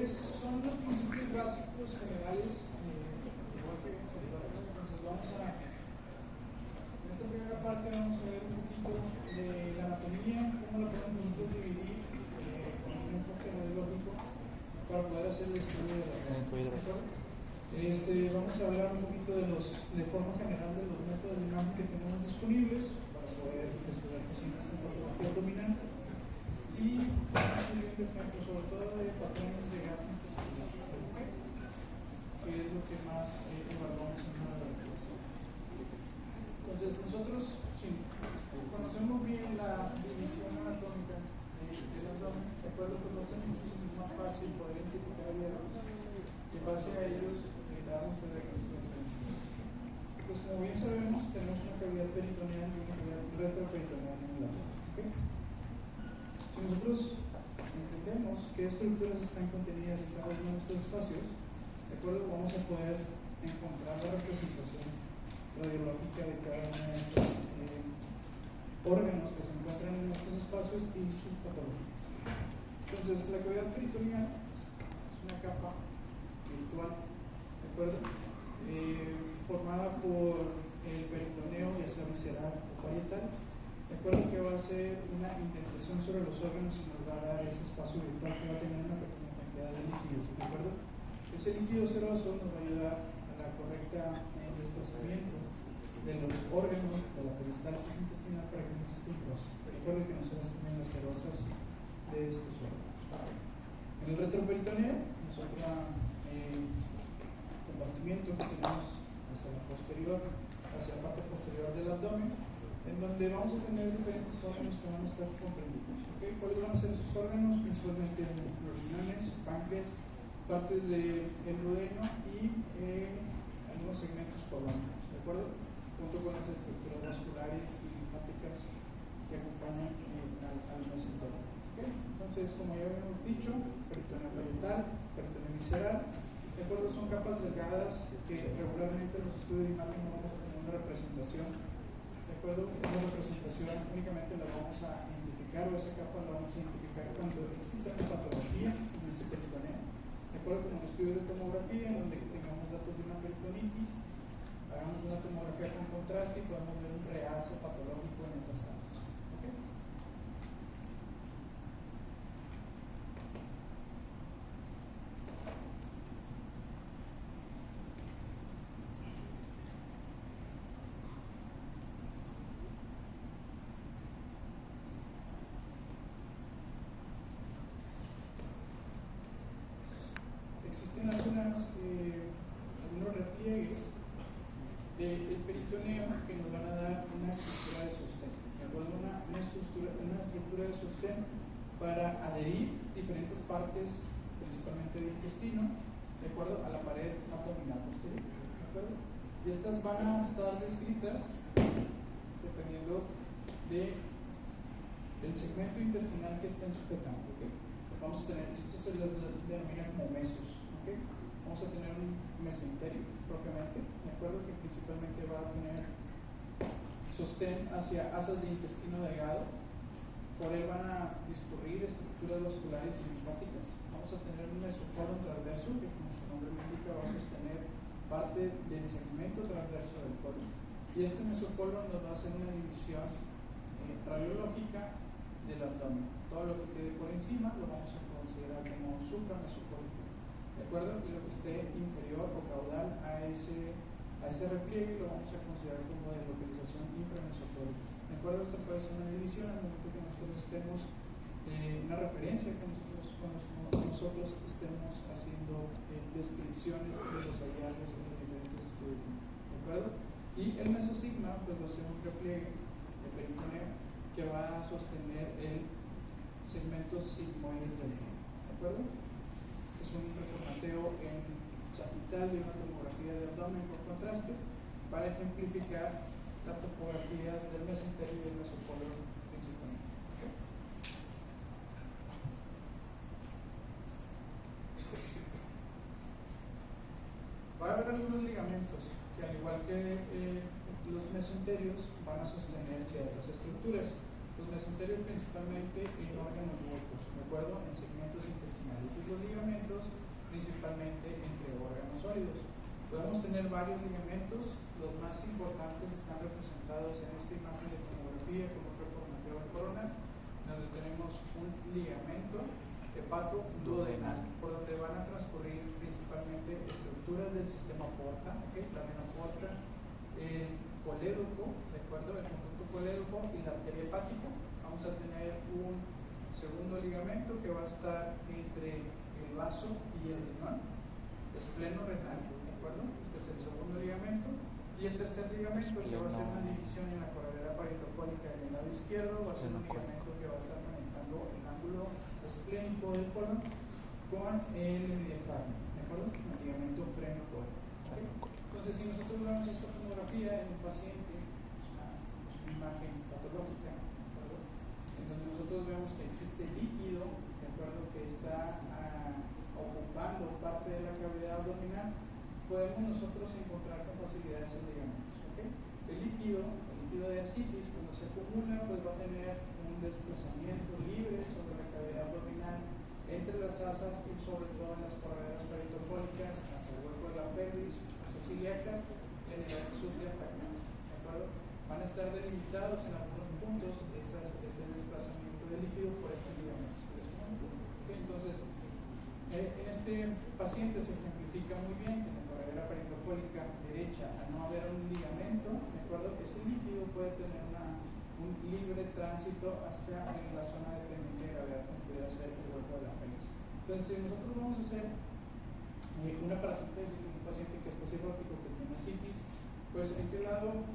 pues son los principios básicos generales, igual que entonces vamos a, en esta primera parte vamos a ver un poquito de la anatomía, cómo la podemos nosotros dividir con un enfoque radiológico para poder hacer el estudio de la anatomía. Vamos a hablar un poquito de forma general de los métodos de imagen que tenemos disponibles para poder estudiar pacientes con patología dominante y vamos a ir viendo ejemplos sobre todo de patrones de gas intestinal, que es lo que más evaluamos en una radiografía. Entonces nosotros, sí, conocemos bien la división anatómica del abdomen, de acuerdo, pues lo hace muchísimo más fácil poder identificar hierros y en base a ellos darnos de nuestros diferencias. Pues como bien sabemos, tenemos una cavidad peritoneal y una cavidad retroperitoneal en el abdomen. ¿Okay? Si nosotros entendemos qué estructuras están contenidas en cada uno de estos espacios, de acuerdo, vamos a poder encontrar la representación radiológica de cada uno de esos órganos que se encuentran en estos espacios y sus patologías. Entonces, la cavidad peritoneal es una capa virtual, ¿de acuerdo? Formada por el peritoneo, ya sea visceral o parietal, de acuerdo, que va a ser una indentación sobre los órganos y nos va a dar ese espacio virtual que va a tener una pequeña cantidad de líquidos, ¿de acuerdo? Ese líquido seroso nos va a ayudar a la correcta desplazamiento de los órganos de la peristalsis intestinal para que no exista un proceso. Recuerden que nosotros tenemos las serosas de estos órganos. En el retroperitoneo es otro compartimiento que tenemos hacia la posterior, hacia la parte posterior del abdomen, en donde vamos a tener diferentes órganos que van a estar comprendidos. ¿Okay? ¿Cuáles van a ser esos órganos? Principalmente los riñones, páncreas, partes del duodeno y algunos segmentos colónicos, ¿de acuerdo? Junto con las estructuras vasculares y linfáticas que acompañan al mesenterio. ¿Okay? Entonces, como ya habíamos dicho, peritoneo parietal, peritoneo visceral, de acuerdo, son capas delgadas que regularmente en los estudios de imagen no vamos a tener una representación. De acuerdo, una representación únicamente la vamos a identificar, o esa capa la vamos a identificar cuando existe una patología en ese peritoneo. De acuerdo, como un estudio de tomografía, en donde tengamos datos de una peritonitis, hagamos una tomografía con contraste y podemos ver un realce patológico en esas capas. ¿Okay? Existen algunos repliegues del peritoneo que nos van a dar una estructura de sostén, ¿de acuerdo? Una estructura de sostén para adherir diferentes partes, principalmente del intestino, de acuerdo a la pared abdominal posterior, ¿de acuerdo? Y estas van a estar descritas dependiendo del segmento intestinal que estén sujetando. ¿Okay? Vamos a tener, esto se denomina como mesos. ¿Okay? Vamos a tener un mesenterio propiamente, de acuerdo, que principalmente va a tener sostén hacia asas de intestino delgado. Por él van a discurrir estructuras vasculares y linfáticas. Vamos a tener un mesocolon transverso que, como su nombre lo indica, va a sostener parte del segmento transverso del colon. Y este mesocolon nos va a hacer una división radiológica del abdomen. Todo lo que quede por encima lo vamos a considerar como supramesocólico, ¿de acuerdo? Y lo que esté inferior o caudal a ese repliegue lo vamos a considerar como de localización inframesocólica, ¿de acuerdo? Esta puede ser una división al momento que nosotros estemos una referencia que nosotros estemos haciendo descripciones de los hallazgos en los diferentes estudios, ¿de acuerdo? Y el mesosigma pues va a ser un repliegue de peritoneo que va a sostener el segmento sigmoides del colon, ¿de acuerdo? Este es un reformateo en sagital de una tomografía de abdomen por contraste para ejemplificar las topografías del mesenterio y del mesocolon principalmente. ¿Okay? Va a haber algunos ligamentos que, al igual que los mesenterios, van a sostener ciertas estructuras. Los mesenterios principalmente en órganos muertos, ¿de acuerdo? En segmentos intestinales. Y los ligamentos ligamentos, principalmente entre órganos sólidos. Podemos tener varios ligamentos, los más importantes están representados en esta imagen de tomografía con un reformateo coronal, donde tenemos un ligamento hepatoduodenal, por donde van a transcurrir principalmente estructuras del sistema porta, la vena porta, el colédoco, ¿de acuerdo? El conducto colédoco y la arteria hepática. Vamos a tener un segundo ligamento que va a estar entre el vaso y el riñón, espleno renal, ¿de acuerdo? Este es el segundo ligamento. Y el tercer ligamento, que va a ser una división en la corredera paritocólica del lado izquierdo, va a ser un ligamento que va a estar conectando el ángulo esplénico del colon con el diafragma, ¿de acuerdo? El ligamento freno-colon. ¿Okay? Entonces, si nosotros vemos esta tomografía en un paciente, es una imagen patológica, ¿de acuerdo? En donde nosotros vemos que existe líquido, ¿de acuerdo? Que está ocupando parte de la cavidad abdominal, podemos nosotros encontrar con facilidad esos ligamentos. ¿Okay? El líquido de ascitis, cuando se acumula, pues va a tener un desplazamiento libre sobre la cavidad abdominal, entre las asas y sobre todo en las correderas peritocólicas, hacia el hueco de la pelvis, fosas ilíacas y en el axis diafragmático. ¿De acuerdo? Van a estar delimitados en algunos puntos ese desplazamiento de líquido por estos ligamentos. ¿Okay? Entonces, en este paciente se ejemplifica muy bien que en la corredera peritocólica derecha, al no haber un ligamento, ¿de acuerdo? Ese líquido puede tener un libre tránsito hacia la zona dependiente de gravedad, como pudiera ser el hueco de la pelvis. Entonces, nosotros vamos a hacer una paracentesis en un paciente que está cirrótico, que tiene ascitis, pues ¿en qué lado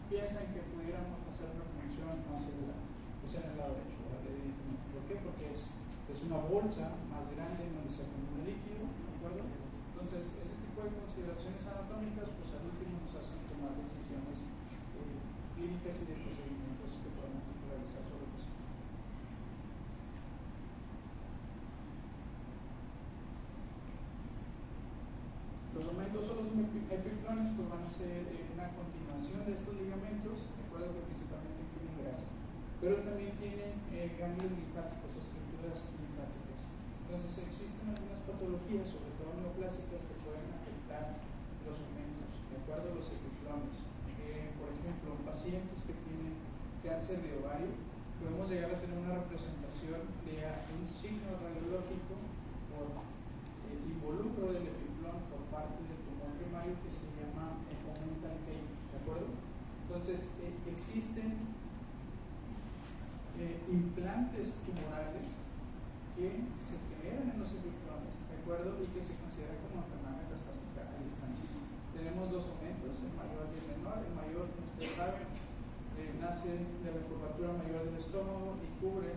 piensan que pudiéramos hacer una función más segura? Pues en el lado derecho, ¿verdad? ¿Por qué? Porque es una bolsa más grande en donde se acumula líquido, ¿de acuerdo? Entonces, ese tipo de consideraciones anatómicas, pues al último nos hacen tomar decisiones clínicas y de procedimientos que podemos realizar sobre el paciente. Los aumentos o los epiplones pues van a ser una continuación de estos ligamentos, de acuerdo, que principalmente tienen grasa, pero también tienen ganglios linfáticos o estructuras linfáticas. Entonces existen algunas patologías, sobre todo neoplásicas, que pueden afectar los aumentos, de acuerdo a los epiplones. Por ejemplo, en pacientes que tienen cáncer de ovario, podemos llegar a tener una representación de un signo radiológico por involucro del epiplón por parte del tumor primario que se llama omental cake, ¿de acuerdo? Entonces, existen implantes tumorales que se generan en los epiplones, ¿de acuerdo? Y que se consideran como enfermedad metastásica a distancia. Tenemos dos aumentos, el mayor y el menor. El mayor, como ustedes saben, nace de la curvatura mayor del estómago y cubre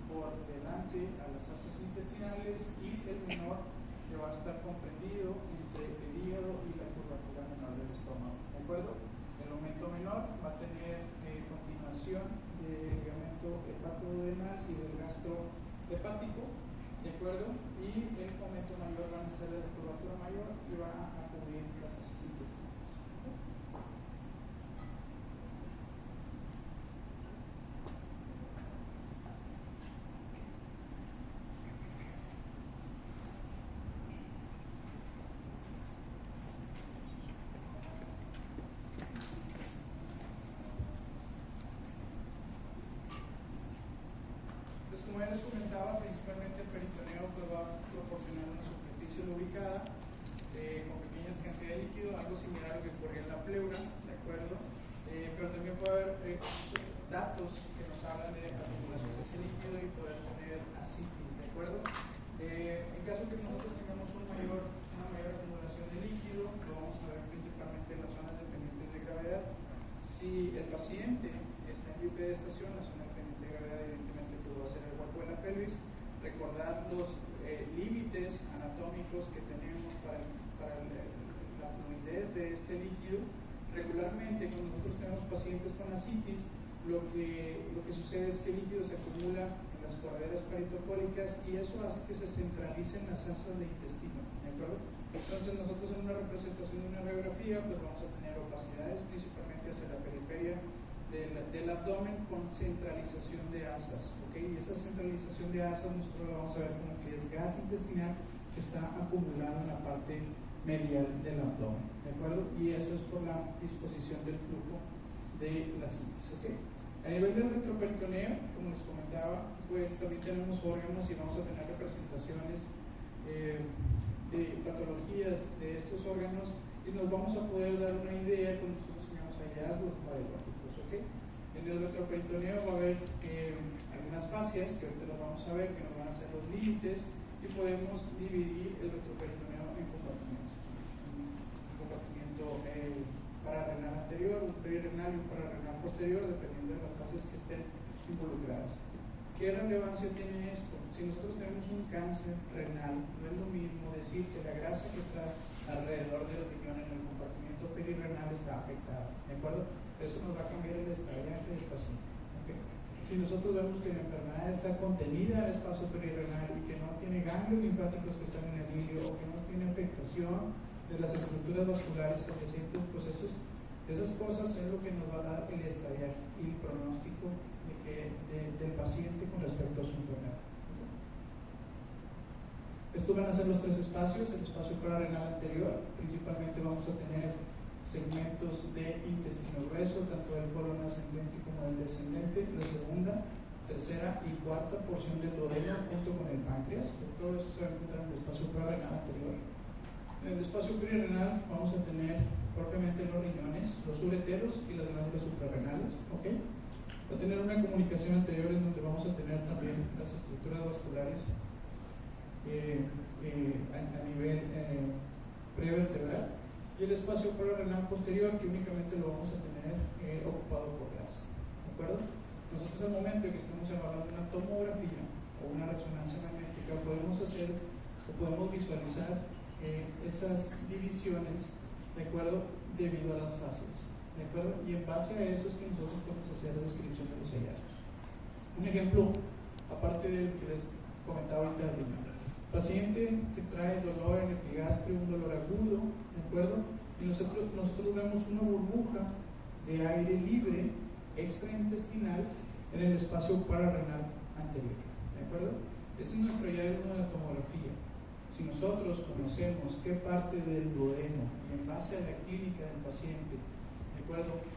por delante a las asas intestinales, y el menor que va a estar comprendido entre el hígado y la curvatura menor del estómago, ¿de acuerdo? El aumento menor va a tener continuación del ligamento hepatoduodenal y del gastro hepático, ¿de acuerdo? Y el aumento mayor va a ser de la curvatura mayor y va a cubrir las asas intestinales. Como ya les comentaba, principalmente el peritoneo pues va a proporcionar una superficie lubricada con pequeñas cantidades de líquido, algo similar a lo que ocurría en la pleura, ¿de acuerdo? Pero también puede haber datos que nos hablan de acumulación de ese líquido y poder tener ascitis, ¿de acuerdo? En caso que nosotros tengamos una mayor acumulación de líquido, lo vamos a ver principalmente en las zonas dependientes de gravedad. Si el paciente está en bipedestación, la zona dependiente de gravedad evidentemente va a ser el hueco de la pelvis. Recordar los límites anatómicos que tenemos para la fluidez de este líquido. Regularmente, cuando nosotros tenemos pacientes con ascitis, lo que sucede es que el líquido se acumula en las correderas peritocólicas y eso hace que se centralicen las asas de intestino, ¿de acuerdo? Entonces nosotros en una representación de una radiografía pues vamos a tener opacidades principalmente hacia la periferia del abdomen con centralización de asas, ¿ok? Y esa centralización de asas nosotros lo vamos a ver como que es gas intestinal que está acumulado en la parte medial del abdomen, ¿de acuerdo? Y eso es por la disposición del flujo de la síntesis, ¿ok? A nivel del retroperitoneo, como les comentaba, pues también tenemos órganos y vamos a tener representaciones de patologías de estos órganos y nos vamos a poder dar una idea cuando nosotros tengamos hallazgos radiológicos, ¿ok? En el retroperitoneo va a haber algunas fascias que ahorita las vamos a ver, que nos van a hacer los límites, y podemos dividir el retroperitoneo en compartimentos. Un compartimento pararrenal anterior, un perirenal y un pararrenal posterior, dependiendo de las fases que estén involucradas. ¿Qué relevancia tiene esto? Si nosotros tenemos un cáncer renal, no es lo mismo decir que la grasa que está alrededor del riñón en el compartimento perirenal está afectada, ¿de acuerdo? Eso nos va a cambiar el estadiaje del paciente, ¿okay? Si nosotros vemos que la enfermedad está contenida al espacio perirenal y que no tiene ganglios linfáticos que están en el hilio o que no tiene afectación de las estructuras vasculares adyacentes, pues esas cosas es lo que nos va a dar el estadiaje y el pronóstico del paciente con respecto a su enfermedad. Estos van a ser los tres espacios: el espacio pararrenal anterior, principalmente vamos a tener segmentos de intestino grueso, tanto del colon ascendente como del descendente, la segunda, tercera y cuarta porción del duodeno junto con el páncreas. Todo eso se va a encontrar en el espacio pararrenal anterior. En el espacio perirenal vamos a tener propiamente los riñones, los ureteros y las glándulas suprarrenales, ¿ok? Va a tener una comunicación anterior en donde vamos a tener también las estructuras vasculares a nivel prevertebral, y el espacio pararrenal posterior, que únicamente lo vamos a tener ocupado por grasa, ¿de acuerdo? Nosotros al momento que estemos evaluando una tomografía o una resonancia magnética podemos hacer o podemos visualizar esas divisiones, ¿de acuerdo? Debido a las fases, ¿de acuerdo? Y en base a eso es que nosotros podemos hacer la descripción de los hallazgos. Un ejemplo, aparte del que les comentaba ahorita del riñón. Paciente que trae dolor en el epigastrio, un dolor agudo, ¿de acuerdo? Y nosotros vemos una burbuja de aire libre extraintestinal en el espacio pararrenal anterior, ¿de acuerdo? Ese es nuestro hallazgo de la tomografía. Si nosotros conocemos qué parte del duodeno y en base a la clínica del paciente, ¿de acuerdo?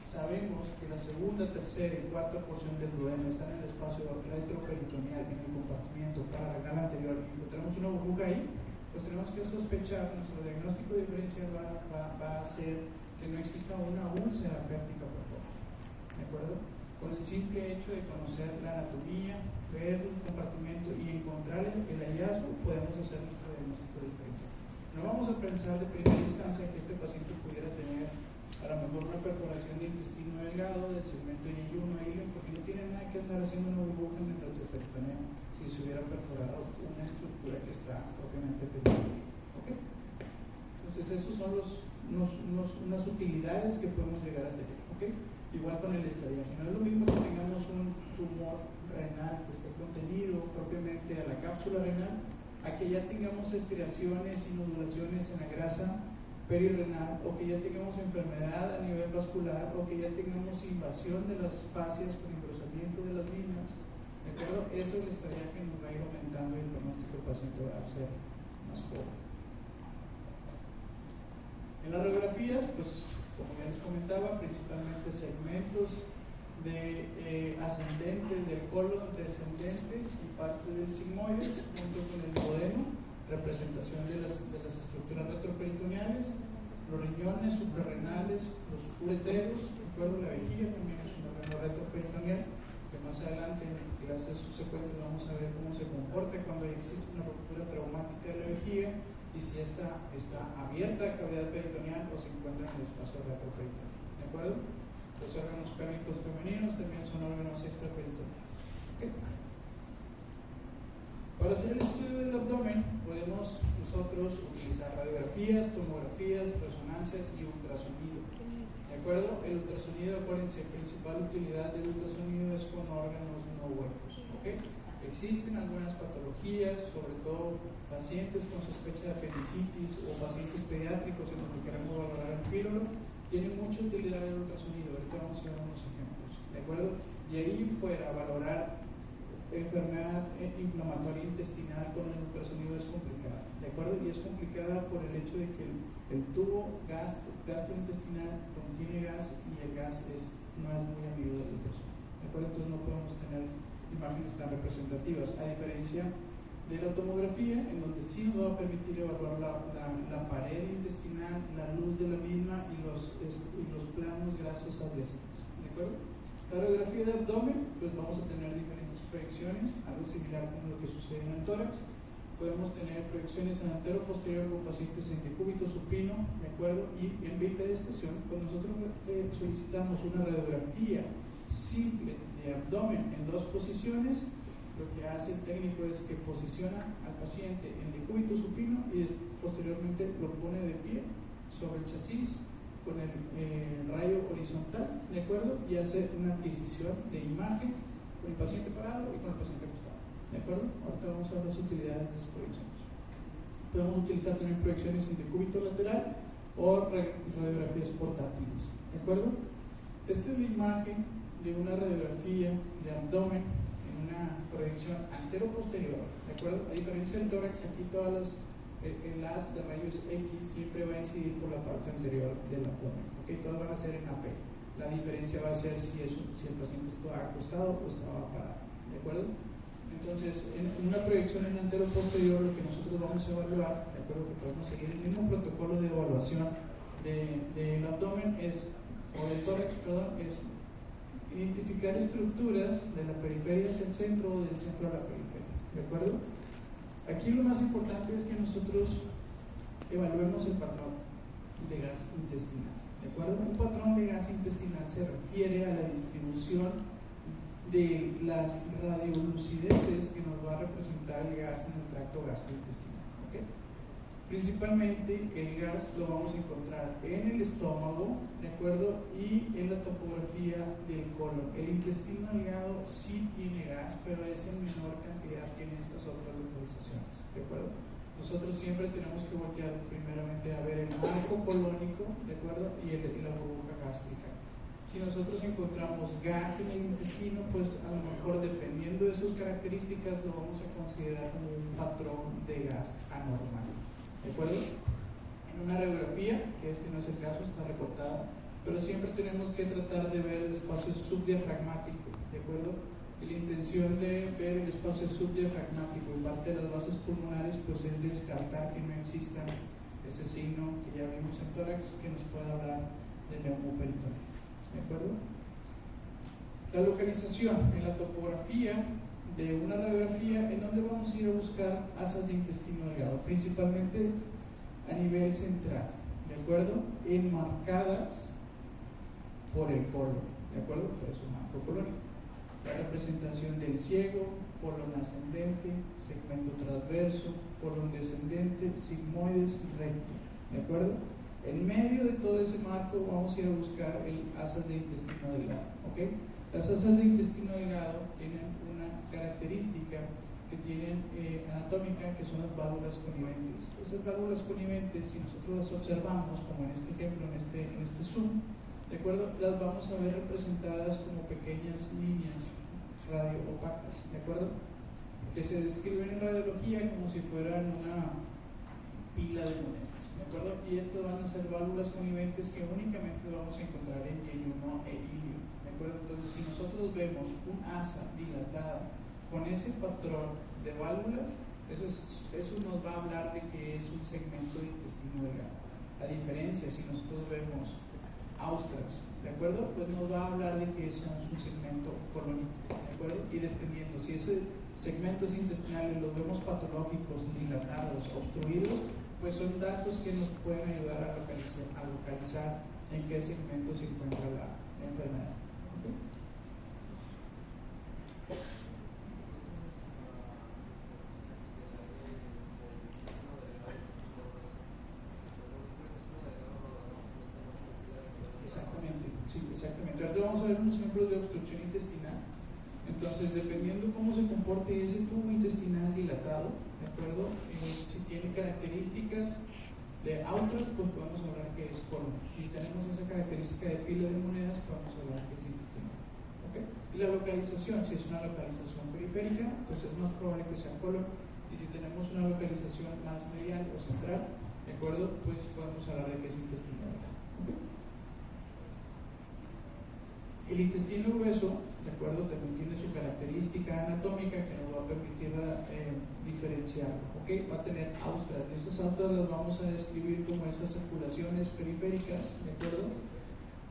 Sabemos que la segunda, tercera y cuarta porción del duodeno están en el espacio retroperitoneal, en el compartimento pararrenal anterior, y encontramos una burbuja ahí, pues tenemos que sospechar, nuestro diagnóstico diferencial va a ser que no exista una úlcera péptica por fuera, ¿de acuerdo? Con el simple hecho de conocer la anatomía, ver el compartimento y encontrar el hallazgo, podemos hacer nuestro diagnóstico diferencial. No vamos a pensar de primera instancia que este paciente pudiera tener a lo mejor una perforación de intestino delgado del segmento Y1 a hilo, porque no tiene nada que andar haciendo una burbuja en el retroperitoneo si se hubiera perforado una estructura que está propiamente pendiente, ¿okay? Entonces esos son unas utilidades que podemos llegar a tener, ¿okay? Igual con el estadiaje, no es lo mismo que tengamos un tumor renal que esté contenido propiamente a la cápsula renal, a que ya tengamos estriaciones y nodulaciones en la grasa perirenal, o que ya tengamos enfermedad a nivel vascular, o que ya tengamos invasión de las fascias con engrosamiento de las mismas, ¿de acuerdo? Eso el estadiaje nos va a ir aumentando y el pronóstico del paciente va a ser más pobre. En las radiografías, pues como ya les comentaba, principalmente segmentos de ascendentes del colon, descendente y parte del sigmoides, junto con el duodeno, representación de las estructuras retroperitoneales, los riñones suprarrenales, los ureteros, de acuerdo, la vejiga también es un órgano retroperitoneal, que más adelante en clases subsecuentes vamos a ver cómo se comporta cuando existe una ruptura traumática de la vejiga y si esta está abierta a cavidad peritoneal o se encuentra en el espacio retroperitoneal, ¿de acuerdo? Los órganos pélvicos femeninos también son órganos extraperitoneales, ¿okay? Para hacer el estudio del abdomen podemos nosotros utilizar radiografías, tomografías, resonancias y ultrasonido, ¿de acuerdo? El ultrasonido, acuérdense, principal utilidad del ultrasonido es con órganos no huecos, ¿ok? Existen algunas patologías, sobre todo pacientes con sospecha de apendicitis o pacientes pediátricos en los que queremos valorar el píloro, tiene mucha utilidad el ultrasonido. Ahorita vamos a ver unos ejemplos, ¿de acuerdo? Y ahí fuera, valorar enfermedad inflamatoria intestinal con el ultrasonido es complicada, ¿de acuerdo? Y es complicada por el hecho de que el tubo gastrointestinal contiene gas y el gas no es muy amigo del ultrasonido, ¿de acuerdo? Entonces no podemos tener imágenes tan representativas, a diferencia de la tomografía, en donde sí nos va a permitir evaluar la pared intestinal, la luz de la misma y los planos grasos adyacentes, ¿de acuerdo? La radiografía de abdomen, pues vamos a tener diferentes proyecciones, algo similar como lo que sucede en el tórax. Podemos tener proyecciones en antero-posterior con pacientes en decúbito supino, ¿de acuerdo? Y en bipedestación, cuando nosotros solicitamos una radiografía simple de abdomen en dos posiciones, lo que hace el técnico es que posiciona al paciente en decúbito supino y posteriormente lo pone de pie sobre el chasis con el rayo horizontal, ¿de acuerdo? Y hace una adquisición de imagen con el paciente parado y con el paciente acostado, ¿de acuerdo? Ahorita vamos a ver las utilidades de esas proyecciones. Podemos utilizar también proyecciones en decúbito lateral o radiografías portátiles, ¿de acuerdo? Esta es la imagen de una radiografía de abdomen en una proyección antero-posterior, ¿de acuerdo? A diferencia del tórax, aquí todas el haz de rayos X siempre va a incidir por la parte anterior del abdomen, ¿ok? Todas van a ser en AP. La diferencia va a ser si el paciente está acostado o estaba parado, ¿de acuerdo? Entonces, en una proyección en antero-posterior, lo que nosotros vamos a evaluar, ¿de acuerdo? Que podemos seguir el mismo protocolo de evaluación del abdomen o del tórax, perdón, es identificar estructuras de la periferia hacia el centro o del centro a la periferia, ¿de acuerdo? Aquí lo más importante es que nosotros evaluemos el patrón de gas intestinal, ¿de acuerdo? Un patrón de gas intestinal se refiere a la distribución de las radiolucideces que nos va a representar el gas en el tracto gastrointestinal, ¿ok? Principalmente el gas lo vamos a encontrar en el estómago, ¿de acuerdo? Y en la topografía del colon. El intestino delgado sí tiene gas, pero es en menor cantidad que en estas otras localizaciones, ¿de acuerdo? Nosotros siempre tenemos que voltear primeramente a ver el marco colónico, ¿de acuerdo? Y la burbuja gástrica. Si nosotros encontramos gas en el intestino, pues a lo mejor dependiendo de sus características lo vamos a considerar como un patrón de gas anormal, ¿de acuerdo? En una radiografía, que no es el caso, está recortada, pero siempre tenemos que tratar de ver el espacio subdiafragmático, ¿de acuerdo? Y la intención de ver el espacio subdiafragmático en parte de las vasos pulmonares, pues es descartar que no exista ese signo que ya vimos en tórax que nos pueda hablar del neumoperitoneo, ¿de acuerdo? La localización en la topografía de una radiografía, en donde vamos a ir a buscar asas de intestino delgado, principalmente a nivel central, ¿de acuerdo? Enmarcadas por el colon, ¿de acuerdo? Por eso marco colónico. La representación del ciego, colon ascendente, segmento transverso, colon descendente, sigmoides y recto, ¿de acuerdo? En medio de todo ese marco vamos a ir a buscar el asas de intestino delgado, ¿ok? Las asas de intestino delgado tienen una característica que tienen anatómica, que son las válvulas coniventes. Esas válvulas coniventes, si nosotros las observamos, como en este ejemplo, en este zoom, ¿de acuerdo? Las vamos a ver representadas como pequeñas líneas radio opacas, ¿de acuerdo? Que se describen en radiología como si fueran una pila de monedas, ¿de acuerdo? Y estas van a ser válvulas coniventes que únicamente vamos a encontrar en yeyuno e ilio, ¿de acuerdo? Entonces, si nosotros vemos un asa dilatada con ese patrón de válvulas, eso nos va a hablar de que es un segmento de intestino delgado. La diferencia, si nosotros vemos austras, ¿de acuerdo? Pues nos va a hablar de que eso es un segmento colónico, ¿de acuerdo? Y dependiendo, si ese segmentos intestinales los vemos patológicos, dilatados, obstruidos, pues son datos que nos pueden ayudar a localizar en qué segmento se encuentra la enfermedad. ¿Okay? Exactamente, sí, exactamente. Ahora vamos a ver unos ejemplos de obstrucción intestinal. Entonces, dependiendo cómo se comporte ese tubo intestinal dilatado, ¿de acuerdo? Si tiene características de Austras, pues podemos hablar que es colon. Si tenemos esa característica de pila de monedas, podemos hablar que es intestino. ¿Okay? Y la localización, si es una localización periférica, pues es más probable que sea colon. Y si tenemos una localización más medial o central, ¿de acuerdo? Pues podemos hablar de que es intestino delgado. ¿Okay? El intestino grueso, ¿de acuerdo? También tiene su característica anatómica que nos va a permitir diferenciarlo. ¿Okay? Va a tener austras. Estas austras las vamos a describir como esas circulaciones periféricas, ¿de acuerdo?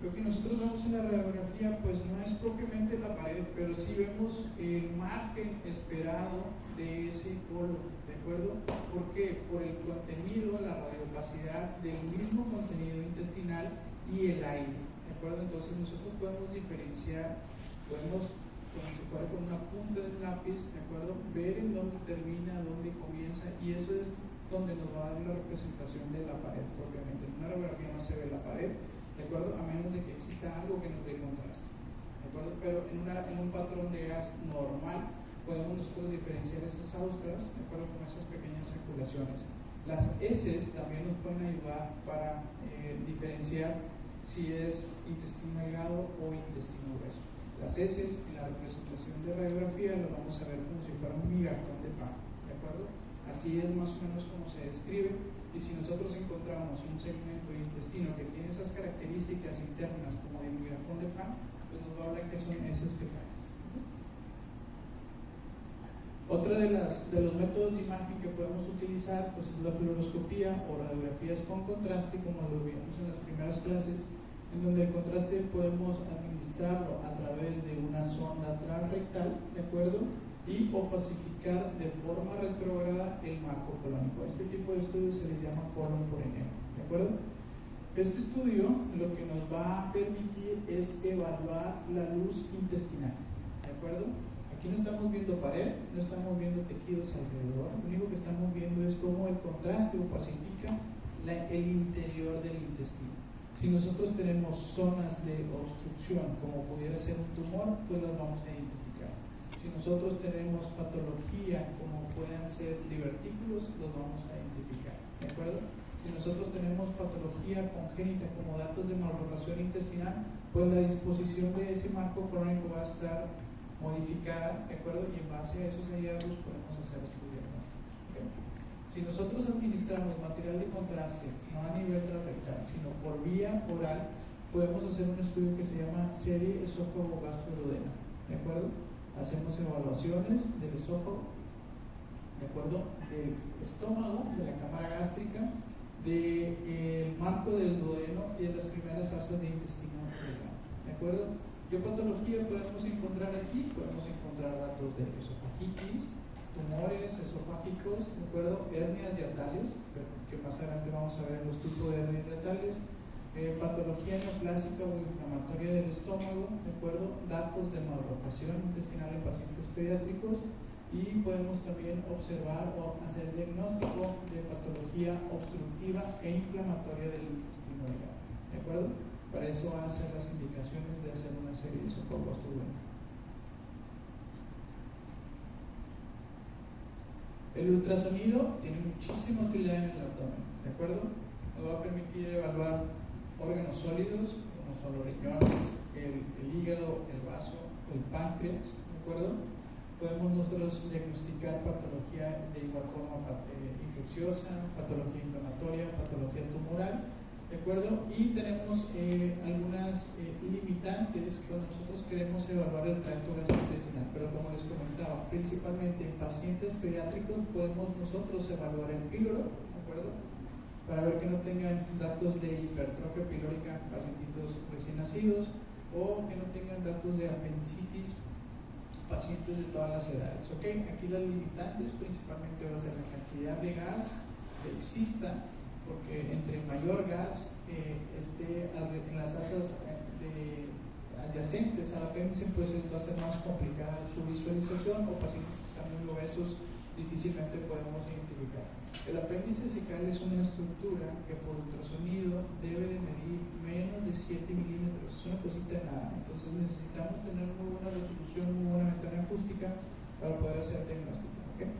Lo que nosotros vemos en la radiografía pues no es propiamente la pared, pero sí vemos el margen esperado de ese colon, ¿de acuerdo? ¿Por qué? Por el contenido, la radiopacidad del mismo contenido intestinal y el aire, ¿de acuerdo? Entonces nosotros podemos diferenciar, podemos, como si fuera con una punta de un lápiz, ¿de acuerdo? Ver en dónde termina, dónde comienza, y eso es donde nos va a dar la representación de la pared propiamente. En una radiografía no se ve la pared, ¿de acuerdo? A menos de que exista algo que nos dé contraste, ¿de acuerdo? Pero en un patrón de gas normal podemos nosotros diferenciar esas austras, ¿de acuerdo? Con esas pequeñas circulaciones. Las heces también nos pueden ayudar para diferenciar si es intestino delgado o intestino grueso. Las heces en la representación de radiografía lo vamos a ver como si fuera un migajón de pan, ¿de acuerdo? Así es más o menos como se describe. Y si nosotros encontramos un segmento de intestino que tiene esas características internas como de migajón de pan, pues nos va a hablar que son heces fecales. Otra de los métodos de imagen que podemos utilizar pues es la fluoroscopía o radiografías con contraste, como lo vimos en las primeras clases, en donde el contraste podemos administrarlo a través de una sonda transrectal, ¿de acuerdo? Y opacificar de forma retrógrada el marco colónico. Este tipo de estudios se les llama colon por enema, ¿de acuerdo? Este estudio lo que nos va a permitir es evaluar la luz intestinal, ¿de acuerdo? Aquí no estamos viendo pared, no estamos viendo tejidos alrededor, lo único que estamos viendo es cómo el contraste opacifica el interior del intestino. Si nosotros tenemos zonas de obstrucción, como pudiera ser un tumor, pues las vamos a identificar. Si nosotros tenemos patología, como puedan ser divertículos, los vamos a identificar, ¿de acuerdo? Si nosotros tenemos patología congénita, como datos de malrotación intestinal, pues la disposición de ese marco colónico va a estar modificada, ¿de acuerdo? Y en base a esos hallazgos podemos hacer estudios diagnósticos, ¿okay? Si nosotros administramos material de contraste, no a nivel transrectal, sino por vía oral, podemos hacer un estudio que se llama serie esófago-gastroduodeno, ¿de acuerdo? Hacemos evaluaciones del esófago, ¿de acuerdo? Del estómago, de la cámara gástrica, del marco del duodeno y de las primeras asas de intestino delgado, ¿de acuerdo? ¿Qué patología podemos encontrar aquí? Podemos encontrar datos de esofagitis, tumores esofágicos, ¿de acuerdo? Hernias diatales, que más adelante vamos a ver los tipos de hernias diatales. Patología neoplásica o inflamatoria del estómago, ¿de acuerdo? Datos de malrotación intestinal en pacientes pediátricos, y podemos también observar o hacer diagnóstico de patología obstructiva e inflamatoria del intestino delgado, ¿de acuerdo? Para eso hacen las indicaciones de hacer una serie de esófago-gastroduodeno. El ultrasonido tiene muchísima utilidad en el abdomen, ¿de acuerdo? Nos va a permitir evaluar órganos sólidos, como son los riñones, el hígado, el vaso, el páncreas, ¿de acuerdo? Podemos nosotros diagnosticar patología de igual forma infecciosa, patología inflamatoria, patología tumoral, ¿de acuerdo? Y tenemos algunas limitantes cuando nosotros queremos evaluar el tracto gastrointestinal, pero como les comentaba, principalmente en pacientes pediátricos podemos nosotros evaluar el píloro, ¿de acuerdo? Para ver que no tengan datos de hipertrofia pilórica, pacientitos recién nacidos, o que no tengan datos de apendicitis, pacientes de todas las edades, ¿ok? Aquí las limitantes principalmente va a ser la cantidad de gas que exista, porque entre mayor gas esté en las asas adyacentes al apéndice, pues va a ser más complicada su visualización, o pacientes que están muy obesos difícilmente podemos identificar. El apéndice secal es una estructura que por ultrasonido debe de medir menos de 7 milímetros, es una cosita de nada, entonces necesitamos tener muy buena resolución, muy buena ventana acústica para poder hacer diagnóstico, ¿okay?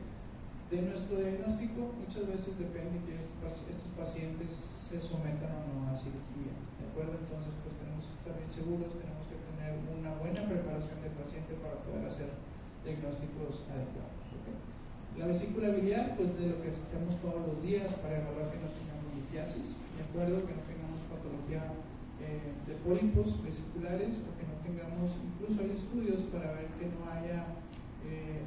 De nuestro diagnóstico, muchas veces depende que estos pacientes se sometan o no a cirugía, ¿de acuerdo? Entonces, pues tenemos que estar bien seguros, tenemos que tener una buena preparación del paciente para poder hacer diagnósticos adecuados, ¿okay? La vesícula biliar, pues de lo que hacemos todos los días para evaluar que no tengamos litiasis, ¿de acuerdo? Que no tengamos patología de pólipos vesiculares o que no tengamos, incluso hay estudios para ver que no haya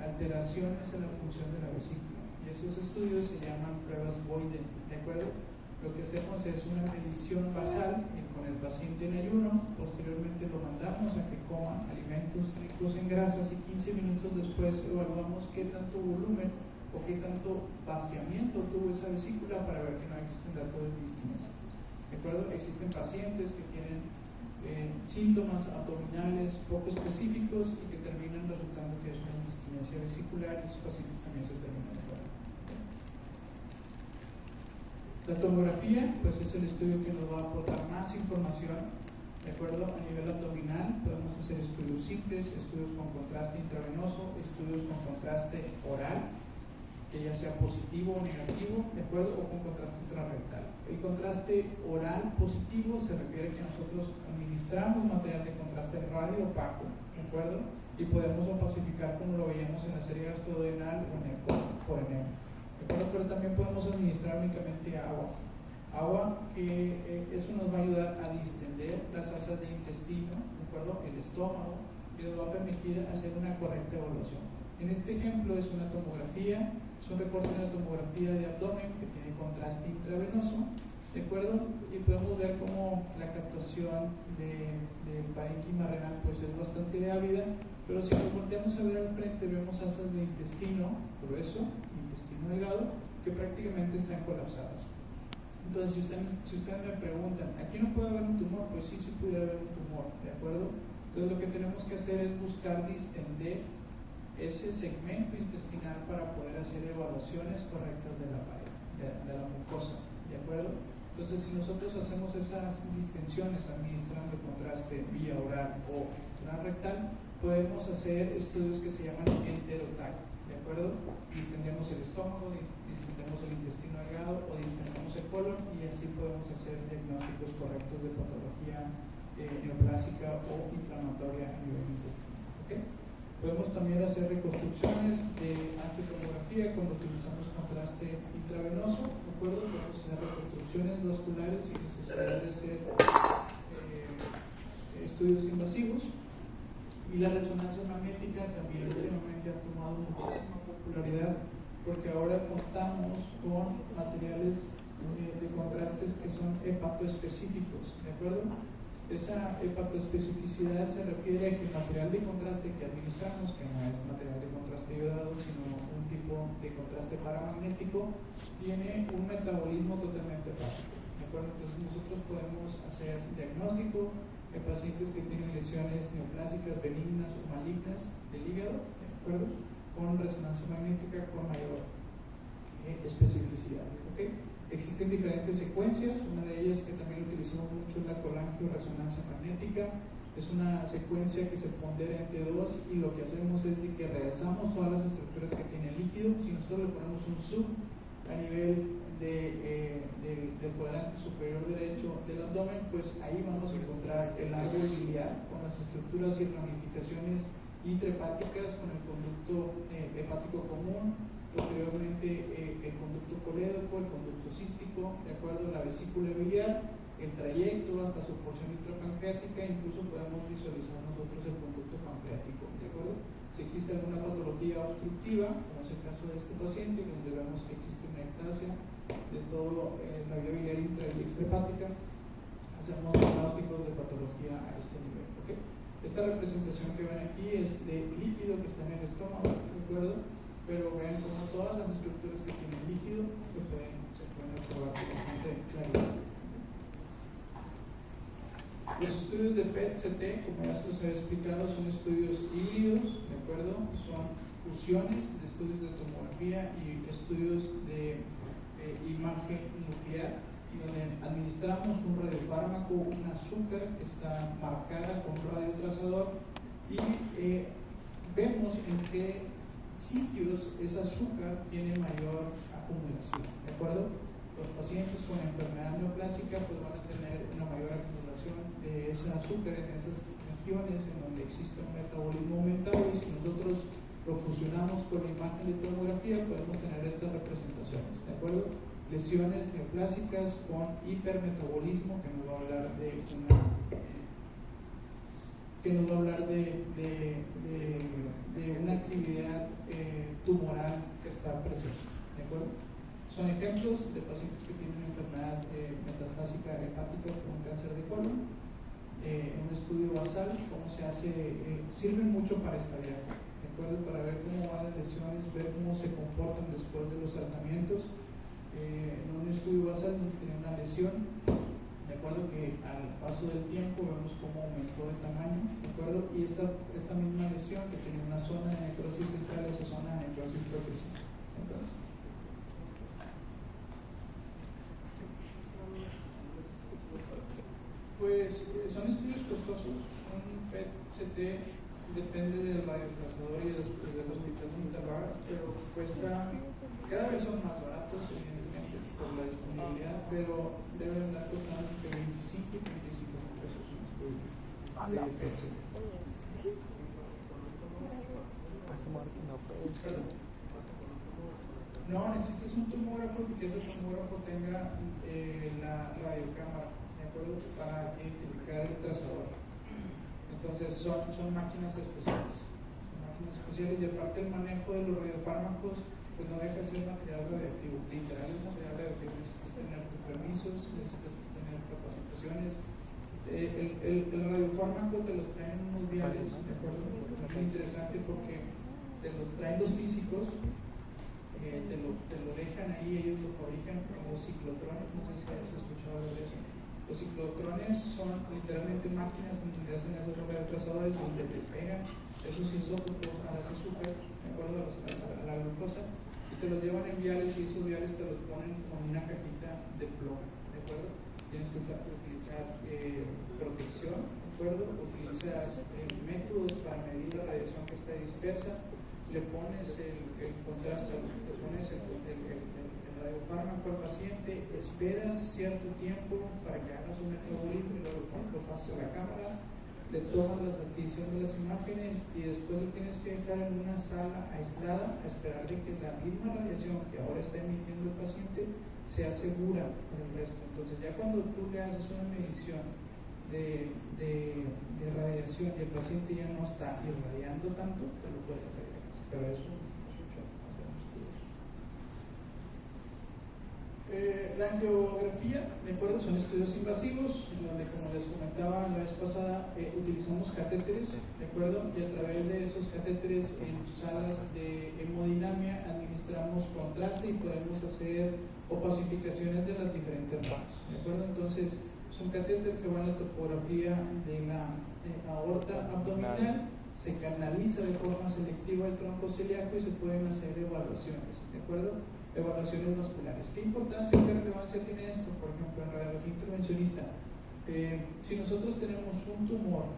alteraciones en la función de la vesícula, y esos estudios se llaman pruebas Boyden, ¿de acuerdo? Lo que hacemos es una medición basal con el paciente en ayuno, posteriormente lo mandamos a que coma alimentos ricos en grasas y 15 minutos después evaluamos qué tanto volumen o qué tanto vaciamiento tuvo esa vesícula para ver que no existen datos de disquinesia, ¿de acuerdo? Existen pacientes que tienen síntomas abdominales poco específicos y que terminan resultando que es una disquinesia vesicular, y esos pacientes también se terminan mejorando. La tomografía, pues es el estudio que nos va a aportar más información, ¿de acuerdo? A nivel abdominal podemos hacer estudios simples, estudios con contraste intravenoso, estudios con contraste oral, que ya sea positivo o negativo, ¿de acuerdo? O con contraste intrarrectal. El contraste oral positivo se refiere a que nosotros administramos material de contraste radio opaco, ¿de acuerdo? Y podemos opacificar como lo veíamos en la serie gastrodenal o en el por enema, ¿de acuerdo? Pero también podemos administrar únicamente agua que eso nos va a ayudar a distender las asas de intestino, ¿de acuerdo? El estómago, y nos va a permitir hacer una correcta evaluación. En este ejemplo es una tomografía, es un recorte de una tomografía de abdomen que tiene contraste intravenoso, ¿de acuerdo? Y podemos ver cómo la captación del parénquima renal pues es bastante ávida, pero si nos volteamos a ver al frente vemos asas de intestino grueso, intestino delgado, que prácticamente están colapsadas. Entonces, si ustedes me preguntan, ¿aquí no puede haber un tumor? Pues sí, sí puede haber un tumor, ¿de acuerdo? Entonces lo que tenemos que hacer es buscar distender ese segmento intestinal para poder hacer evaluaciones correctas de la pared, de la mucosa, ¿de acuerdo? Entonces, si nosotros hacemos esas distensiones administrando contraste vía oral o rectal, podemos hacer estudios que se llaman enterotac, ¿de acuerdo? Distendemos el estómago, distendemos el intestino delgado o distendemos el colon, y así podemos hacer diagnósticos correctos de patología neoplásica o inflamatoria a nivel intestinal, ¿ok? Podemos también hacer reconstrucciones de angiotomografía cuando utilizamos contraste intravenoso, ¿de acuerdo? Podemos hacer reconstrucciones vasculares sin necesidad de hacer estudios invasivos. Y la resonancia magnética también últimamente ha tomado muchísima popularidad, porque ahora contamos con materiales de contrastes que son hepatoespecíficos, ¿de acuerdo? Esa hepatoespecificidad se refiere a que el material de contraste que administramos, que no es material de contraste iodado, sino un tipo de contraste paramagnético, tiene un metabolismo totalmente rápido, ¿de acuerdo? Entonces nosotros podemos hacer diagnóstico de pacientes que tienen lesiones neoplásicas benignas o malignas del hígado, ¿de acuerdo? Con resonancia magnética con mayor especificidad, ¿ok? Existen diferentes secuencias, una de ellas que también utilizamos mucho es la colangioresonancia magnética. Es una secuencia que se pondera entre dos, y lo que hacemos es de que realzamos todas las estructuras que tiene el líquido. Si nosotros le ponemos un zoom a nivel del cuadrante superior derecho del abdomen, pues ahí vamos a encontrar el árbol biliar con las estructuras y ramificaciones intrahepáticas, con el conducto hepático común, posteriormente el conducto colédoco, el conducto cístico, de acuerdo a la vesícula biliar, el trayecto hasta su porción intrapancreática, incluso podemos visualizar nosotros el conducto pancreático, ¿de acuerdo? Si existe alguna patología obstructiva, como es el caso de este paciente, donde vemos que existe una ectasia de todo la vía biliar intra y extrahepática, hacemos diagnósticos de patología a este nivel, ¿ok? Esta representación que ven aquí es de líquido que está en el estómago, ¿de acuerdo? Pero vean como todas las estructuras que tienen líquido se pueden observar con bastante claridad. Los estudios de PET-CT, como ya se los había explicado, son estudios híbridos, ¿de acuerdo? Son fusiones de estudios de tomografía y estudios de imagen nuclear, donde administramos un radiofármaco, un azúcar que está marcada con un radiotrazador, y vemos en qué sitios ese azúcar tiene mayor acumulación, ¿de acuerdo? Los pacientes con enfermedad neoplásica pues van a tener una mayor acumulación de ese azúcar en esas regiones en donde existe un metabolismo aumentado, y si nosotros lo fusionamos con la imagen de tomografía podemos tener estas representaciones, ¿de acuerdo? Lesiones neoplásicas con hipermetabolismo, que nos va a hablar de una actividad tumoral que está presente, ¿de acuerdo? Son ejemplos de pacientes que tienen enfermedad metastásica hepática con cáncer de colon. En un estudio basal, cómo se hace, sirven mucho para estadiar, ¿de acuerdo? Para ver cómo van las lesiones, ver cómo se comportan después de los tratamientos. En un estudio basal donde tenía una lesión, de acuerdo, que al paso del tiempo vemos cómo aumentó de tamaño, de acuerdo, y esta misma lesión que tenía una zona de necrosis central, esa zona de necrosis progresiva, ¿de acuerdo? Pues son estudios costosos. Un PET-CT depende del radiotrazador y del hospital de Intervagas, pero cuesta, cada vez son más baratos, evidentemente, por la disponibilidad, pero deben dar costando entre 25 y 35 mil pesos un estudio de PET-CT. No, necesitas un tomógrafo porque ese tomógrafo tenga la radiocámara, ¿de acuerdo? Para identificar el trazador. Entonces son máquinas especiales. Y aparte el manejo de los radiofármacos pues no deja de ser material radioactivo. Literal es material radioactivo. Necesitas tener permisos, necesitas tener capacitaciones. El radiofármaco te los traen en unos viales, ¿de acuerdo? Es muy interesante porque te los traen los físicos, te lo dejan ahí, ellos lo fabrican como ciclotrones, no sé si has escuchado de eso. Los ciclotrones son literalmente máquinas en donde hacen esos radiotrazadores, donde te pegan esos isótopos a las azúcar, de acuerdo a la glucosa, y te los llevan en viales, y esos viales te los ponen con una cajita de plomo, ¿de acuerdo? Tienes que utilizar protección, ¿de acuerdo? Utilizas métodos para medir la radiación que está dispersa, le pones el contraste, le pones el radiofármaco al paciente, esperas cierto tiempo para que hagas un metabolismo y luego lo pasas a la cámara, le tomas la adquisición de las imágenes y después lo tienes que dejar en una sala aislada a esperar de que la misma radiación que ahora está emitiendo el paciente sea segura con el resto. Entonces ya cuando tú le haces una medición de radiación y el paciente ya no está irradiando tanto, te lo puedes hacer. Pero eso es un shock, hacer estudios. La angiografía, ¿de acuerdo? Son estudios invasivos, en donde, como les comentaba la vez pasada, utilizamos catéteres, ¿de acuerdo? Y a través de esos catéteres en salas de hemodinamia administramos contraste y podemos hacer opacificaciones de las diferentes ramas, ¿de acuerdo? Entonces, es un catéter que va en la topografía de la aorta abdominal, se canaliza de forma selectiva el tronco celíaco y se pueden hacer evaluaciones, ¿de acuerdo? Evaluaciones vasculares. ¿Qué importancia y qué relevancia tiene esto? Por ejemplo, en radiología intervencionista, si nosotros tenemos un tumor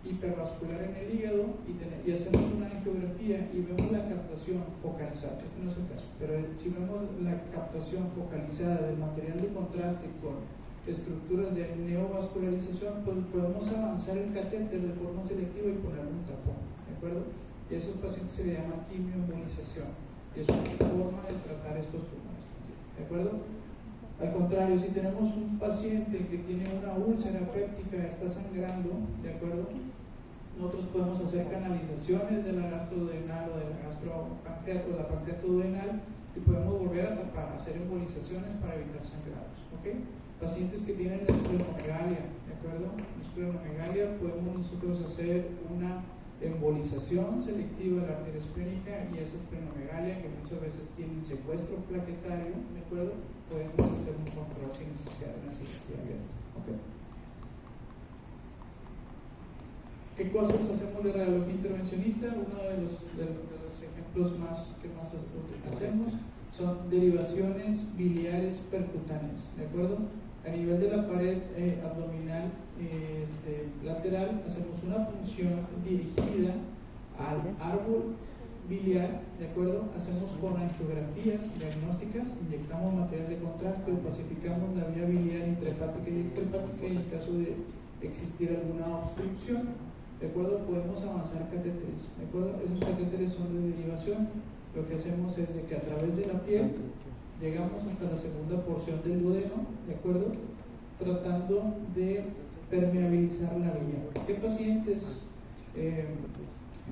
hipervascular en el hígado y hacemos una angiografía y vemos la captación focalizada, este no es el caso, pero si vemos la captación focalizada del material de contraste con estructuras de neovascularización, pues podemos avanzar el catéter de forma selectiva y ponerle un tapón, ¿de acuerdo? Y a esos pacientes se le llama quimioembolización, y es una forma de tratar estos tumores, ¿de acuerdo? Al contrario, si tenemos un paciente que tiene una úlcera péptica, está sangrando, ¿de acuerdo? Nosotros podemos hacer canalizaciones de la gastroduodenal o de la gastropancreato, la pancreatoduodenal, y podemos volver a tapar, hacer embolizaciones para evitar sangrados, ¿ok? Pacientes que tienen esplenomegalia, ¿de acuerdo? Esplenomegalia, podemos nosotros hacer una embolización selectiva de la arteria esplénica, y esa esplenomegalia, que muchas veces tiene secuestro plaquetario, ¿de acuerdo? Podemos hacer un control sin necesidad de una cirugía abierta, ¿ok? ¿Qué cosas hacemos de radiología intervencionista? Uno de los ejemplos que más hacemos son derivaciones biliares percutáneas, ¿de acuerdo? A nivel de la pared abdominal lateral, hacemos una punción dirigida al árbol biliar, ¿de acuerdo? Hacemos colangiografías diagnósticas, inyectamos material de contraste o pacificamos la vía biliar intrahepática y extrahepática y en caso de existir alguna obstrucción, ¿de acuerdo? Podemos avanzar catéteres, ¿de acuerdo? Esos catéteres son de derivación. Lo que hacemos es de que a través de la piel llegamos hasta la segunda porción del duodeno, ¿de acuerdo? Tratando de permeabilizar la vía. ¿Qué pacientes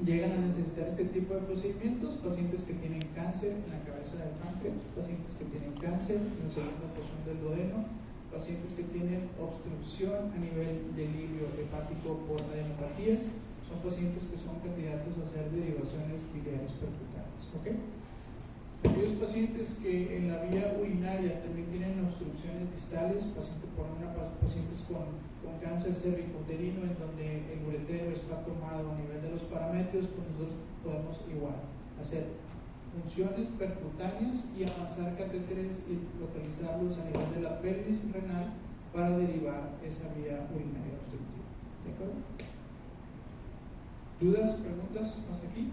llegan a necesitar este tipo de procedimientos? Pacientes que tienen cáncer en la cabeza del páncreas, pacientes que tienen cáncer en la segunda porción del duodeno, pacientes que tienen obstrucción a nivel del hilio hepático por adenopatías, son pacientes que son candidatos a hacer derivaciones biliares percutadas, ¿ok? Aquellos pacientes que en la vía urinaria también tienen obstrucciones distales, pacientes con cáncer cervicuterino en donde el uretero está tomado a nivel de los paramétros, pues nosotros podemos igual hacer funciones percutáneas y avanzar catéteres y localizarlos a nivel de la pelvis renal para derivar esa vía urinaria obstructiva. ¿De acuerdo? ¿Dudas, preguntas hasta aquí?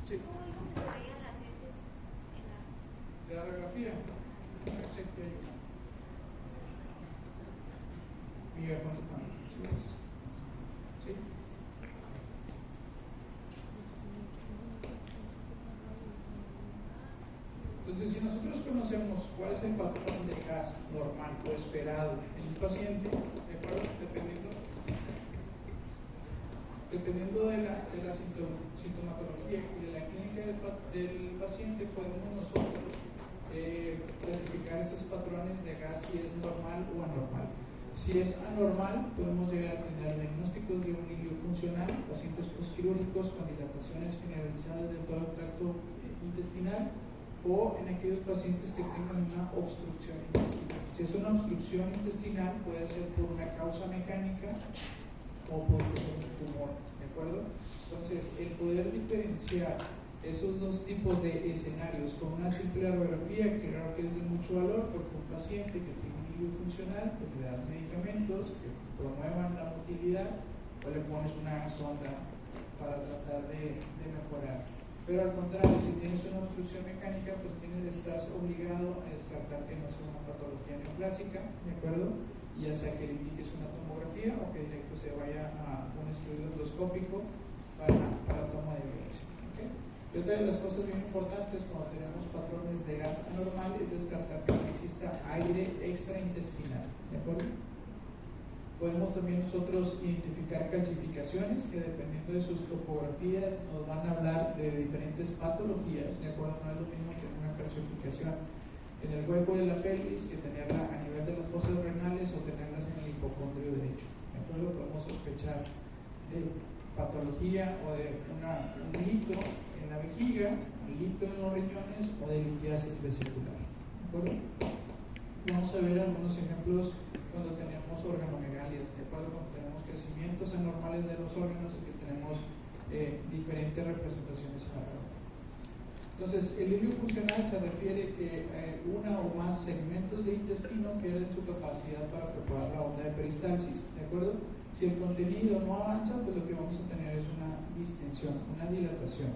Sí. ¿Cómo dijo que se veían las heces en la... De la radiografía? Sé que hay una. Mira cuánto tan. ¿Sí? Entonces, si nosotros conocemos cuál es el patrón de gas normal o esperado en un paciente, ¿de acuerdo? Dependiendo de la sintomatología y de la clínica del paciente, podemos nosotros clasificar esos patrones de gas si es normal o anormal. Si es anormal, podemos llegar a tener diagnósticos de un hilio funcional, pacientes postquirúrgicos con dilataciones generalizadas de todo el tracto intestinal, o en aquellos pacientes que tengan una obstrucción intestinal. Si es una obstrucción intestinal, puede ser por una causa mecánica o por un tumor, ¿de acuerdo? Entonces, el poder diferenciar esos dos tipos de escenarios con una simple radiografía, que claro que es de mucho valor, porque un paciente que tiene un hilio funcional, pues le das medicamentos que promuevan la motilidad o le pones una sonda para tratar de mejorar. Pero al contrario, si tienes una obstrucción mecánica, pues estás obligado a descartar que no sea una patología neoplásica, ¿de acuerdo? Ya sea que le indiques una tomografía o que directo se vaya a un estudio endoscópico para toma de biopsia, ¿okay? Y otra de las cosas bien importantes cuando tenemos patrones de gas anormal es descartar que no exista aire extraintestinal, ¿de acuerdo? Podemos también nosotros identificar calcificaciones que dependiendo de sus topografías nos van a hablar de diferentes patologías, ¿de acuerdo? No es lo mismo tener una calcificación en el hueco de la pelvis que tenerla a nivel de las fosas renales o tenerlas en el hipocondrio derecho, ¿de acuerdo? Podemos sospechar de patología o de un lito en la vejiga, un lito en los riñones o de litiasis vesicular, ¿de acuerdo? Vamos a ver algunos ejemplos cuando tenemos organomegalias, ¿de acuerdo? Cuando tenemos crecimientos anormales de los órganos y que tenemos diferentes representaciones en la radiografía. Entonces, el hilio funcional se refiere que una o más segmentos de intestino pierden su capacidad para preparar la onda de peristalsis, ¿de acuerdo? Si el contenido no avanza, pues lo que vamos a tener es una distensión, una dilatación.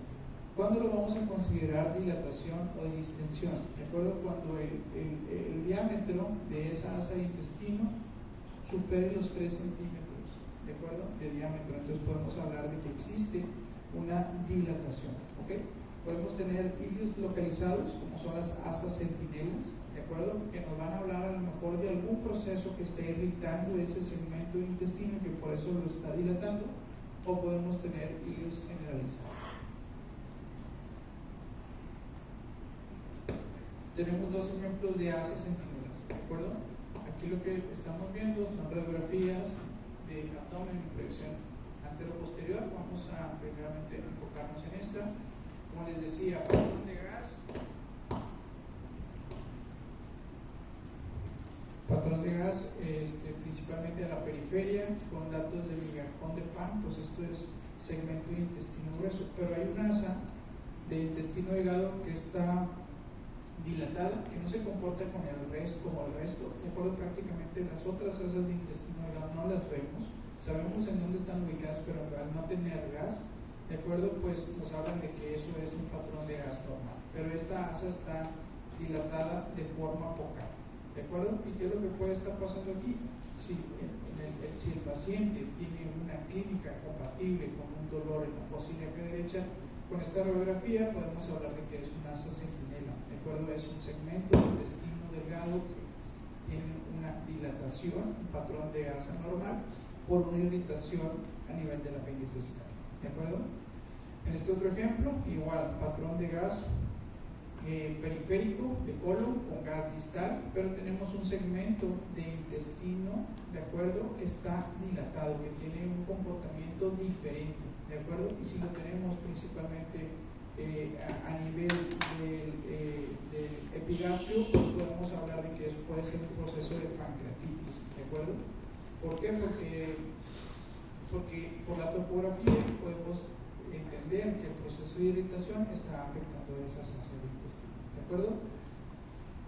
¿Cuándo lo vamos a considerar dilatación o distensión? ¿De acuerdo? Cuando el diámetro de esa asa de intestino supere los 3 centímetros, ¿de acuerdo? De diámetro. Entonces podemos hablar de que existe una dilatación, ¿ok? Podemos tener hilios localizados, como son las asas centinelas, ¿de acuerdo? Que nos van a hablar a lo mejor de algún proceso que esté irritando ese segmento de intestino y que por eso lo está dilatando, o podemos tener hilios generalizados. Tenemos dos ejemplos de asas centinelas, ¿de acuerdo? Aquí lo que estamos viendo son radiografías de abdomen y proyección antero-posterior. Vamos a primeramente enfocarnos en esta. Como les decía, patrón de gas. Patrón de gas principalmente a la periferia con datos de migajón de pan, pues esto es segmento de intestino grueso, pero hay una asa de intestino delgado que está dilatada, que no se comporta como el resto, de acuerdo. Prácticamente las otras asas de intestino delgado no las vemos, sabemos en dónde están ubicadas, pero al no tener gas, ¿de acuerdo? Pues nos hablan de que eso es un patrón de gas normal, pero esta asa está dilatada de forma focal, ¿de acuerdo? ¿Y qué es lo que puede estar pasando aquí? Si el paciente tiene una clínica compatible con un dolor en la fosa ilíaca derecha, con esta radiografía podemos hablar de que es una asa centinela, ¿de acuerdo? Es un segmento del intestino delgado que tiene una dilatación, un patrón de asa normal, por una irritación a nivel del apéndice ciliar, ¿de acuerdo? En este otro ejemplo, igual, patrón de gas periférico de colon con gas distal, pero tenemos un segmento de intestino, ¿de acuerdo?, que está dilatado, que tiene un comportamiento diferente, ¿de acuerdo? Y si lo tenemos principalmente a nivel del epigastrio, pues podemos hablar de que puede ser un proceso de pancreatitis, ¿de acuerdo? ¿Por qué? Porque por la topografía podemos entender que el proceso de irritación está afectando esas asas de intestino, ¿de acuerdo?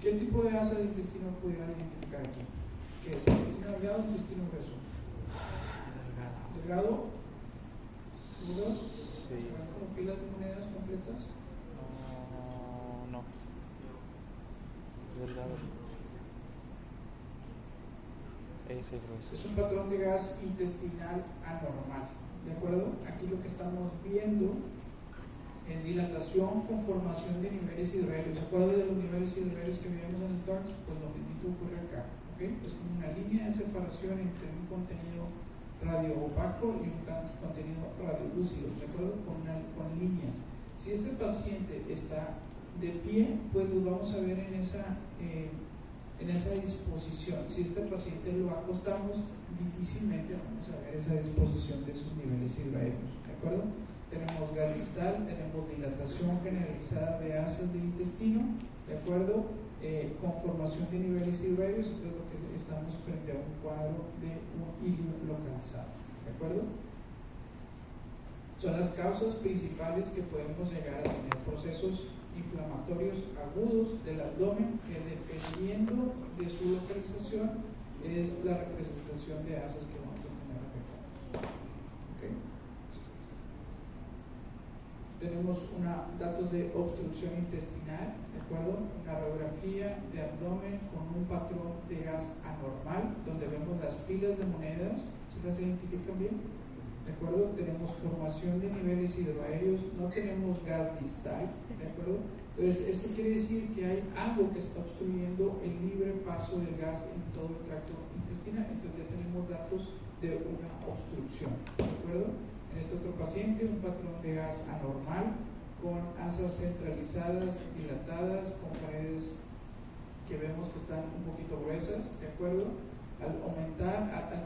¿Qué tipo de asa de intestino pudieran identificar aquí? ¿Qué es? ¿Intestino delgado o intestino grueso? ¿Delgado? ¿Seguros? Sí. ¿Se ven como pilas de monedas completas? No. Delgado. Ese grueso. Es un patrón de gas intestinal anormal, ¿de acuerdo? Aquí lo que estamos viendo es dilatación con formación de niveles hidroaéreos. ¿Se acuerdan de los niveles hidroaéreos que vimos en el TORCH? Pues lo mismo ocurre acá, ¿ok? Es como una línea de separación entre un contenido radio-opaco y un contenido radiolúcido, ¿de acuerdo? Con líneas. Si este paciente está de pie, pues lo vamos a ver en esa disposición. Si este paciente lo acostamos, difícilmente vamos a ver esa disposición de sus niveles hidroaéreos, ¿de acuerdo? Tenemos gas distal, tenemos dilatación generalizada de asas de intestino, ¿de acuerdo? Con formación de niveles hidroaéreos, entonces lo que estamos frente a un cuadro de un ilio localizado, ¿de acuerdo? Son las causas principales que podemos llegar a tener procesos inflamatorios agudos del abdomen, que dependiendo de su localización es la representación de asas que vamos a tener afectadas. ¿Okay? Tenemos datos de obstrucción intestinal, ¿de acuerdo? Una radiografía de abdomen con un patrón de gas anormal, donde vemos las pilas de monedas. ¿Sí las identifican bien? ¿De acuerdo? Tenemos formación de niveles hidroaéreos, no tenemos gas distal, ¿de acuerdo? Entonces, esto quiere decir que hay algo que está obstruyendo el libre paso del gas en todo el tracto intestinal. Entonces ya tenemos datos de una obstrucción, ¿de acuerdo? En este otro paciente, un patrón de gas anormal con asas centralizadas, dilatadas, con paredes que vemos que están un poquito gruesas, ¿de acuerdo? Al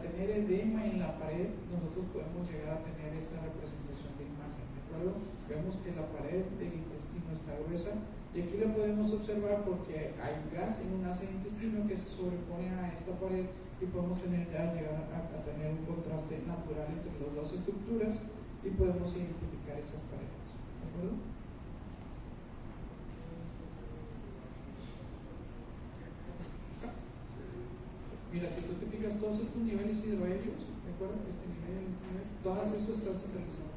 tener edema en la pared, nosotros podemos llegar a tener esta representación de imagen, ¿de acuerdo? Vemos que la pared del intestino está gruesa y aquí la podemos observar porque hay gas en un asa de intestino que se sobrepone a esta pared y podemos llegar a tener un contraste natural entre las dos estructuras y podemos identificar esas paredes, ¿de acuerdo? Mira, si tú te fijas, todos estos niveles hidroaéreos, ¿de acuerdo? Este nivel, todas esas están centralizadas.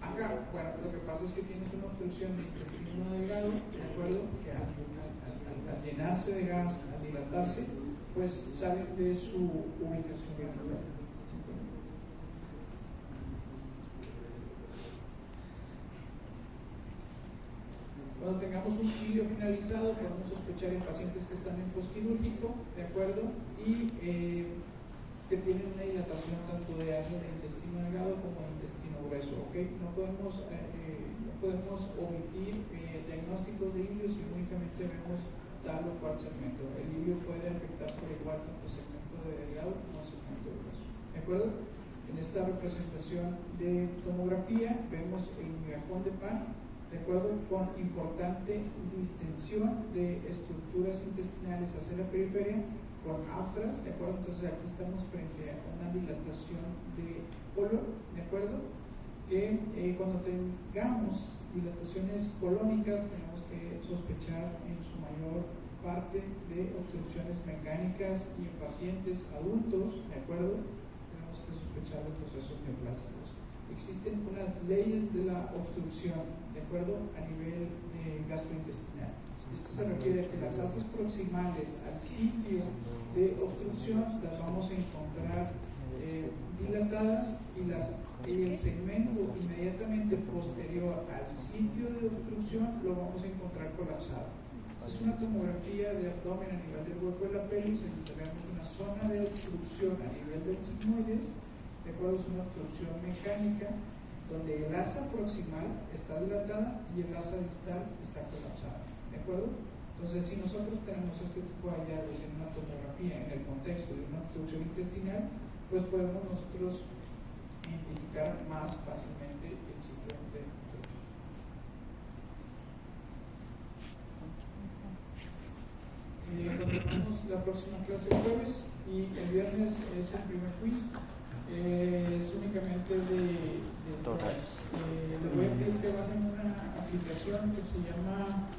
Acá, bueno, lo que pasa es que tienes una obstrucción de intestino delgado, ¿de acuerdo? Que al llenarse de gas, al dilatarse, pues salen de su ubicación natural. Cuando tengamos un ilio generalizado, podemos sospechar en pacientes que están en postquirúrgico, ¿de acuerdo? Y que tienen una dilatación tanto de asa de intestino delgado como de intestino grueso, ¿ok? No podemos omitir diagnósticos de ilio si únicamente vemos tal o cual segmento. El ilio puede afectar por igual tanto segmento de delgado como segmento grueso, ¿de acuerdo? En esta representación de tomografía vemos el migajón de pan, ¿de acuerdo? Con importante distensión de estructuras intestinales hacia la periferia, con austras, ¿de acuerdo? Entonces aquí estamos frente a una dilatación de colon, ¿de acuerdo? Que cuando tengamos dilataciones colónicas tenemos que sospechar en su mayor parte de obstrucciones mecánicas y en pacientes adultos, ¿de acuerdo? Tenemos que sospechar de procesos neoplásicos. Existen unas leyes de la obstrucción, ¿de acuerdo? A nivel gastrointestinal. Esto se refiere a que las asas proximales al sitio de obstrucción las vamos a encontrar dilatadas y el segmento inmediatamente posterior al sitio de obstrucción lo vamos a encontrar colapsado. Es una tomografía de abdomen a nivel del hueco de la pelvis, en donde tenemos una zona de obstrucción a nivel del sigmoides, de acuerdo, es una obstrucción mecánica, donde el asa proximal está dilatada y el asa distal está colapsada, ¿de acuerdo? Entonces, si nosotros tenemos este tipo de hallazgos en una tomografía en el contexto de una obstrucción intestinal, pues podemos nosotros identificar más fácilmente el sitio de obstrucción. Continuamos la próxima clase el jueves y el viernes es el primer quiz. Es únicamente de Todas. les voy a pedir que bajen una aplicación que se llama